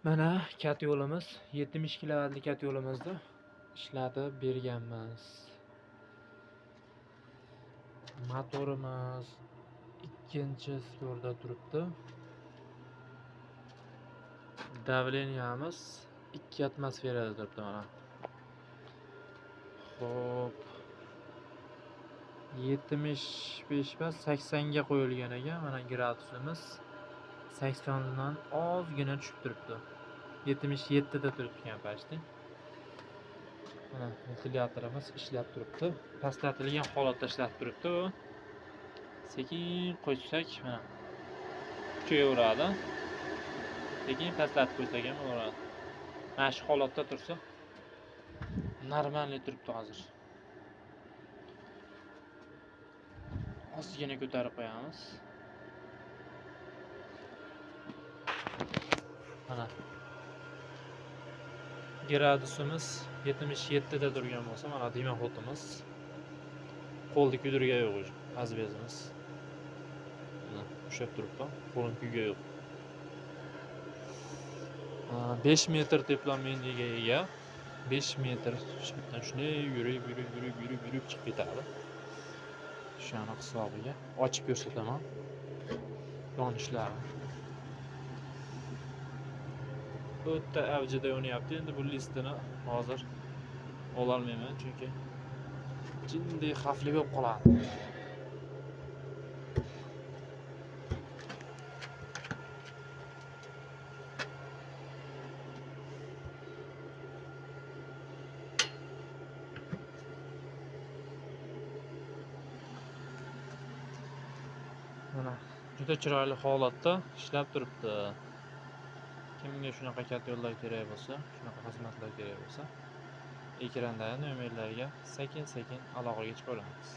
Mana kat yo'limiz 70 kilovatlik kat yo'limizda ishlatib berganmiz. Motorimiz ikkinchi stolda turibdi. Davleniyamiz 2 atmosferada turibdi mana. Xo'p. 75 va 80 ga qo'yilgan ekan. Mana gradusimiz 80 dan ozgina tushib turibdi. 77 da turibdi почти. Mana ventilyatorimiz ishlab turibdi. Pastlatilgan holatda ishlab turibdi u. Sekin qo'ysak, mana kuchayaveradi. Sekin pastlatib qo'ysak ham bo'laveradi. Mana shu holatda tursa, normalniy turibdi hozir. Ozgina ko'tarib qo'yamiz. Mana gradusimiz 77 da turgan bo'lsa, mana dimoxodimiz. Qo'lni kuydirga yo'q o'zi. Azbezimiz. Mana ushlab turibdi. Qo'lni kuyga yo'q. 5 metr teplomenliga ega. 5 metr shunday yurib chiqib ketadi. Shuni hisobiga ochib ko'rsataman. Yonishlari. O'ta avjida yonyapti. Endi bu listini hozir ola olmayman, chunki jinday xavfli bo'lib qoladi. Mana juda chiroyli holatda ishlab turibdi. Kimga shunaqa kat yo'llar kerak bo'lsa, shunaqa xizmatlar kerak bo'lsa, ekrandagi nomerlarga sekin-sekin aloqaga chiqa olasiz.